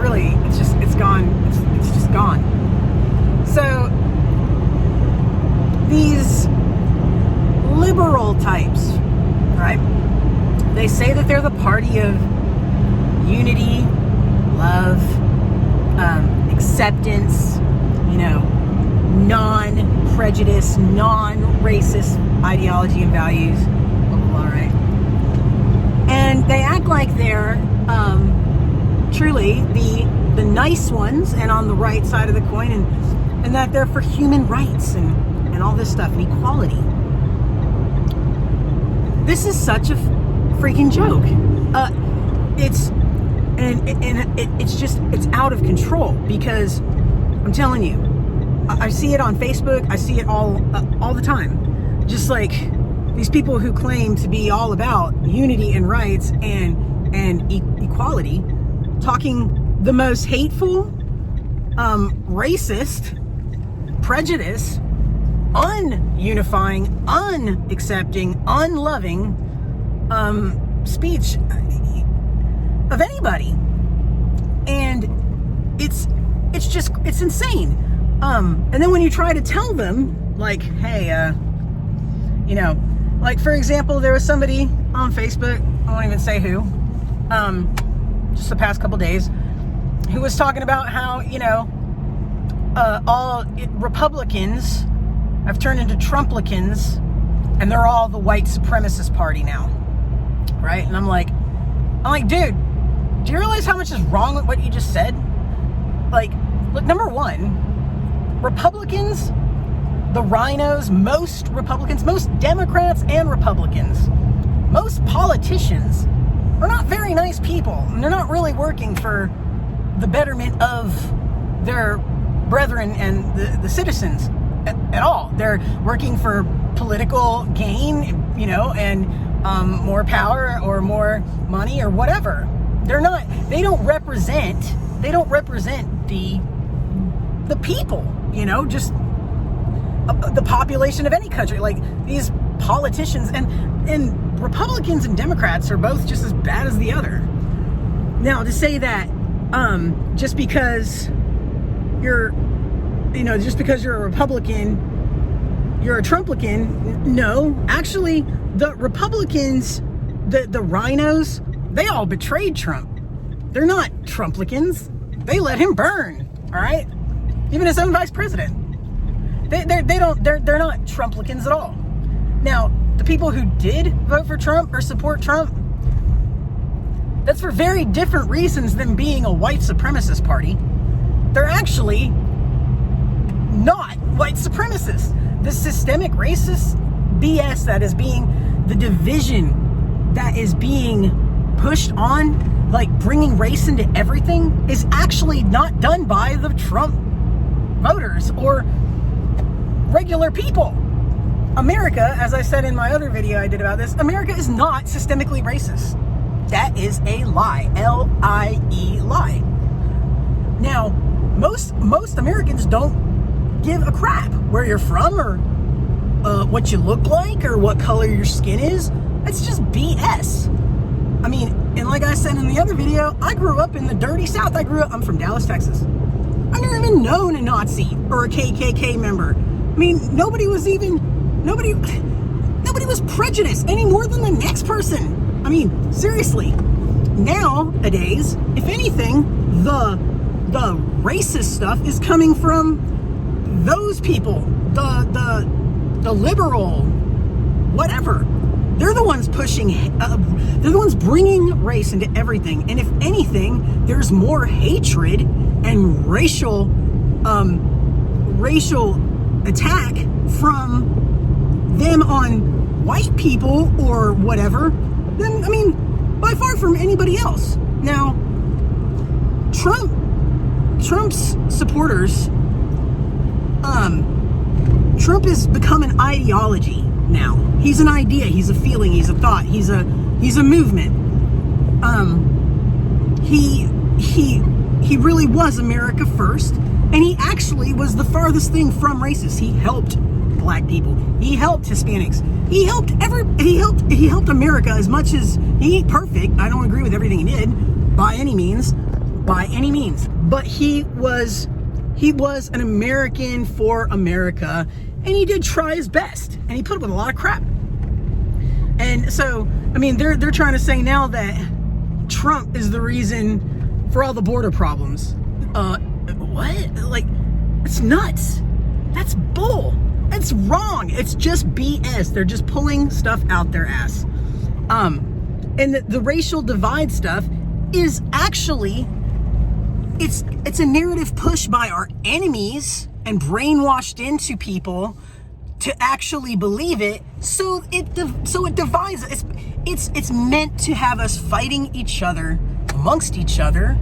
really, it's gone. It's just gone. So these liberal types, right? They say that they're the party of unity, love, acceptance, non-prejudice, non-racist ideology and values, blah, blah, blah, right? And they act like they're truly the nice ones and on the right side of the coin, and that they're for human rights and all this stuff and equality. This is such a freaking joke. It's out of control, because I'm telling you, I see it on Facebook. I see it all the time. Just like these people who claim to be all about unity and rights and equality, talking the most hateful, racist, prejudice, ununifying, unaccepting, unloving speech of anybody. And it's insane. And then when you try to tell them, like, hey, like, for example, there was somebody on Facebook, I won't even say who, just the past couple days, who was talking about how, all Republicans have turned into Trumplicans, and they're all the white supremacist party now, right? And I'm like, dude, do you realize how much is wrong with what you just said? Like, look, number one, Republicans, the rhinos, most Republicans, most Democrats and Republicans, most politicians are not very nice people, and they're not really working for the betterment of their brethren and the citizens at all. They're working for political gain, and more power or more money or whatever. They don't represent the people, just the population of any country. Like, these politicians and Republicans and Democrats are both just as bad as the other. Now, to say that just because you're a Republican, you're a Trumplican, no. Actually, the Republicans, the rhinos, they all betrayed Trump. They're not Trumplicans. They let him burn, all right? Even his own vice president. They're not Trumplicans at all. Now, the people who did vote for Trump or support Trump, that's for very different reasons than being a white supremacist party. They're actually not white supremacists. The systemic racist BS that is being, the division that is being pushed on, like bringing race into everything, is actually not done by the Trump voters or regular people. America, as I said in my other video I did about this, America is not systemically racist. That is a lie. L-I-E, lie. Now, most Americans don't give a crap where you're from or what you look like or what color your skin is. It's just BS. I mean, and like I said in the other video, I grew up in the dirty South. I'm from Dallas, Texas. I've never even known a Nazi or a KKK member. I mean, nobody was prejudiced any more than the next person. I mean, seriously. Nowadays, if anything, the racist stuff is coming from those people, the liberal, whatever. They're the ones pushing, they're the ones bringing race into everything. And if anything, there's more hatred and racial attack from them on white people or whatever than, I mean, by far from anybody else. Now, Trump's supporters, Trump has become an ideology now. He's an idea, he's a feeling, he's a thought, he's a movement. He really was America first, and he actually was the farthest thing from racist. He helped black people. He helped Hispanics. He helped America as much as he ain't perfect. I don't agree with everything he did by any means, by any means, but he was an American for America, and he did try his best, and he put up with a lot of crap. And so, I mean, they're trying to say now that Trump is the reason for all the border problems. What? Like, it's nuts. That's bull. It's wrong. It's just BS. They're just pulling stuff out their ass. And the racial divide stuff is actually, it's a narrative pushed by our enemies and brainwashed into people to actually believe it. So it divides us. It's meant to have us fighting each other amongst each other,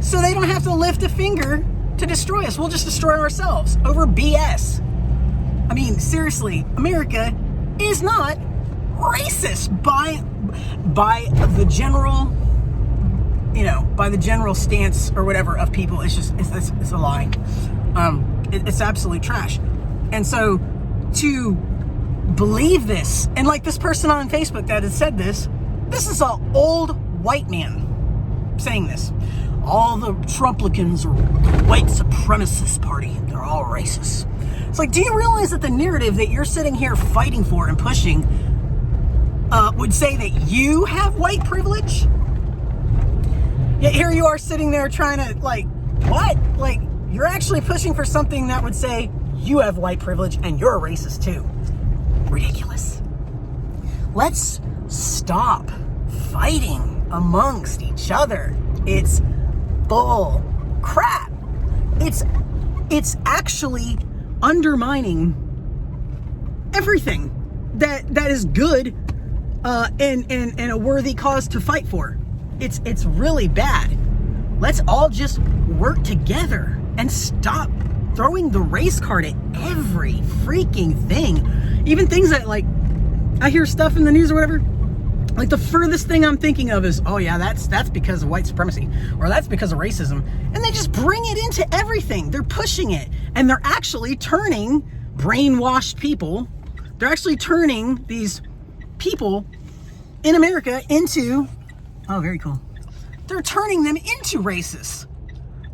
so they don't have to lift a finger to destroy us. We'll just destroy ourselves over BS. I mean, seriously, America is not racist by the general, by the general stance or whatever of people. It's just, it's a lie. It's absolute trash. And so to believe this, and like this person on Facebook that has said this is an old white man saying this. All the Trumplicans are the white supremacist party. They're all racist. It's like, do you realize that the narrative that you're sitting here fighting for and pushing would say that you have white privilege? Yet here you are sitting there trying to, like, what? Like, you're actually pushing for something that would say you have white privilege and you're a racist too. Ridiculous. Let's stop fighting amongst each other. It's bull crap. It's actually undermining everything that is good and a worthy cause to fight for. It's really bad. Let's all just work together and stop throwing the race card at every freaking thing. Even things that, like, I hear stuff in the news or whatever, like the furthest thing I'm thinking of is, oh yeah, that's because of white supremacy, or that's because of racism. And they just bring it into everything. They're pushing it, and they're actually turning brainwashed people, they're actually turning these people in America into, oh, very cool. They're turning them into racists.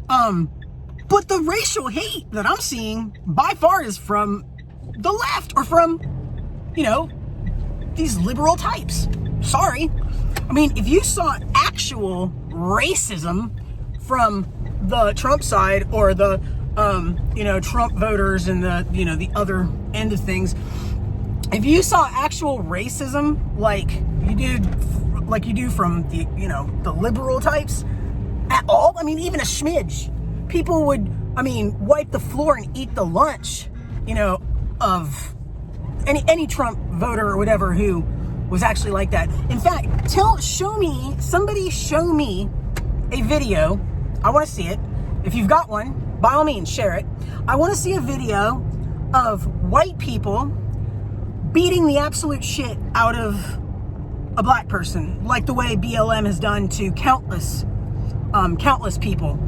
But the racial hate that I'm seeing by far is from the left, or from, these liberal types. Sorry. I mean, if you saw actual racism from the Trump side, or the, Trump voters and the other end of things, if you saw actual racism like you do from the, the liberal types at all, I mean, even a smidge, people would, wipe the floor and eat the lunch, of any Trump voter or whatever who was actually like that. In fact, somebody show me a video. I want to see it. If you've got one, by all means, share it. I want to see a video of white people beating the absolute shit out of a black person, like the way BLM has done to countless people.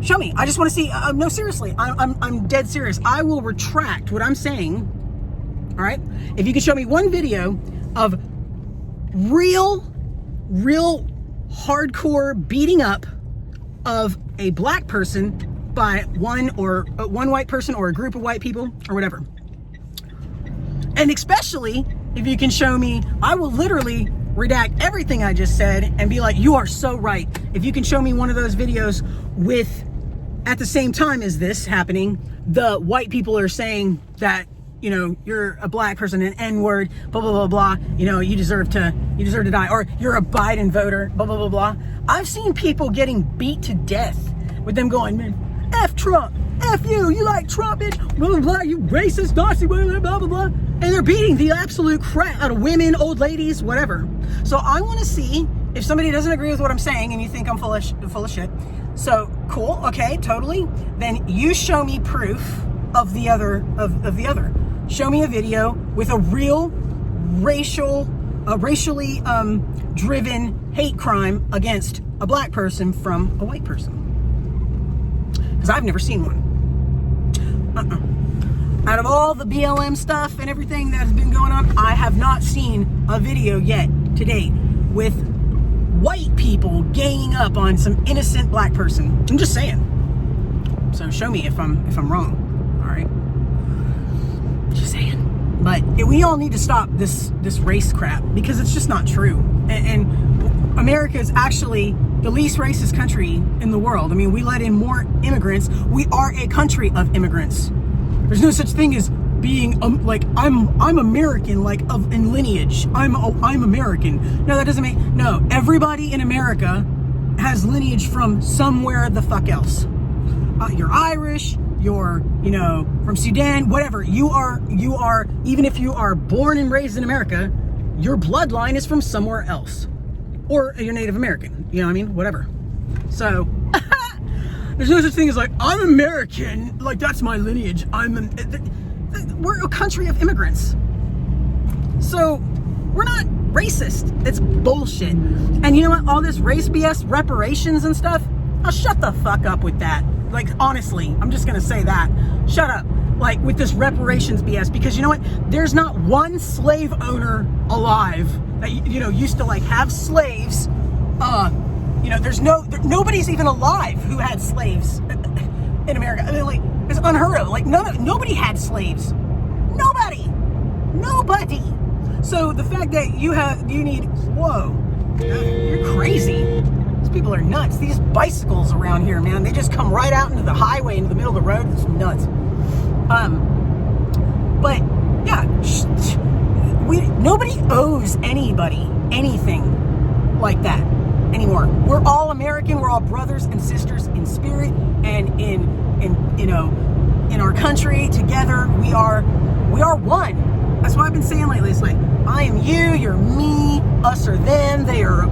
Show me. I just want to see. No, seriously, I'm dead serious. I will retract what I'm saying. All right. If you can show me one video of real hardcore beating up of a black person by one white person or a group of white people or whatever. And especially if you can show me, I will literally redact everything I just said and be like, you are so right. If you can show me one of those videos with, at the same time as this happening, the white people are saying that, you're a black person, an N-word, blah, blah, blah, blah, you deserve to die, or you're a Biden voter, blah, blah, blah, blah. I've seen people getting beat to death with them going, man, F Trump, F you like Trump, bitch, blah, blah, blah, you racist, Nazi, blah, blah, blah, blah, blah. And they're beating the absolute crap out of women, old ladies, whatever. So I want to see if somebody doesn't agree with what I'm saying and you think I'm full of shit. So cool, okay, totally. Then you show me proof of the other. Show me a video with a real racially driven hate crime against a black person from a white person. Because I've never seen one. Out of all the BLM stuff and everything that has been going on, I have not seen a video yet to date with white people ganging up on some innocent black person. I'm just saying. So show me if I'm wrong. All right. Just saying. But we all need to stop this race crap, because it's just not true. And America is actually the least racist country in the world. I mean, we let in more immigrants. We are a country of immigrants. There's no such thing as being like I'm American, like in lineage. I'm American. No, that doesn't make no. Everybody in America has lineage from somewhere the fuck else. You're Irish. You're, from Sudan, whatever. You are, even if you are born and raised in America, your bloodline is from somewhere else. Or you're Native American, you know what I mean? Whatever. So, there's no such thing as like, I'm American, like that's my lineage. We're a country of immigrants. So, we're not racist. It's bullshit. And you know what? All this race BS, reparations and stuff, oh, shut the fuck up with that. Like, honestly, I'm just going to say that. Shut up. Like, with this reparations BS. Because you know what? There's not one slave owner alive that, used to, like, have slaves. There's nobody's even alive who had slaves in America. I mean, like, it's unheard of. Like, nobody had slaves. Nobody. So, the fact that you need, whoa, you're crazy. People are nuts. These bicycles around here, man, they just come right out into the highway, into the middle of the road. It's nuts. But yeah, nobody owes anybody anything like that anymore. We're all American. We're all brothers and sisters in spirit and in our country together. We are one. That's what I've been saying lately. It's like, I am you, you're me, us are them. They are.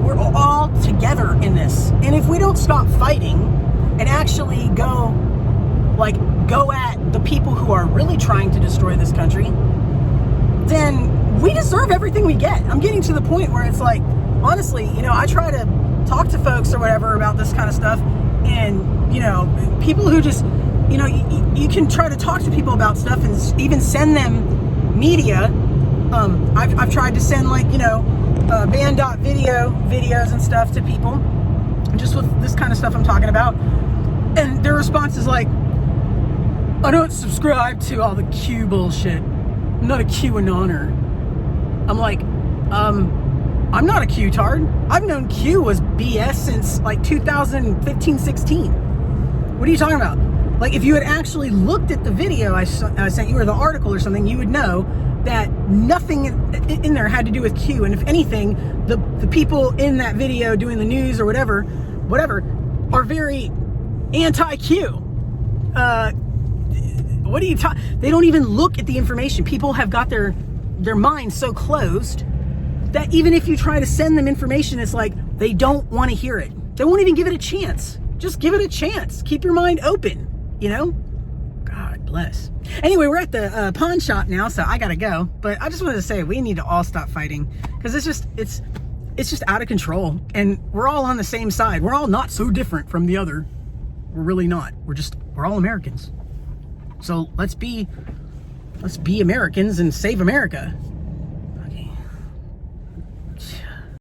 We're all together in this. And if we don't stop fighting and actually go at the people who are really trying to destroy this country, then we deserve everything we get. I'm getting to the point where it's like, honestly, I try to talk to folks or whatever about this kind of stuff. And, people who just, you can try to talk to people about stuff and even send them media. I've tried to send band.video videos and stuff to people just with this kind of stuff I'm talking about, and their response is like, I don't subscribe to all the Q bullshit. I'm not a QAnoner. I'm like, I'm not a Q-tard. I've known Q was BS since like 2015-16. What are you talking about? Like, if you had actually looked at the video I sent you, or the article or something, you would know that nothing in there had to do with Q. And if anything, the people in that video doing the news or whatever, are very anti-Q. What are you talking? They don't even look at the information. People have got their minds so closed that even if you try to send them information, it's like they don't want to hear it. They won't even give it a chance. Just give it a chance. Keep your mind open, God bless. Anyway, we're at the pawn shop now, so I gotta go. But I just wanted to say, we need to all stop fighting, because it's just out of control, and we're all on the same side. We're all not so different from the other. We're really not. We're all Americans. So let's be Americans and save America.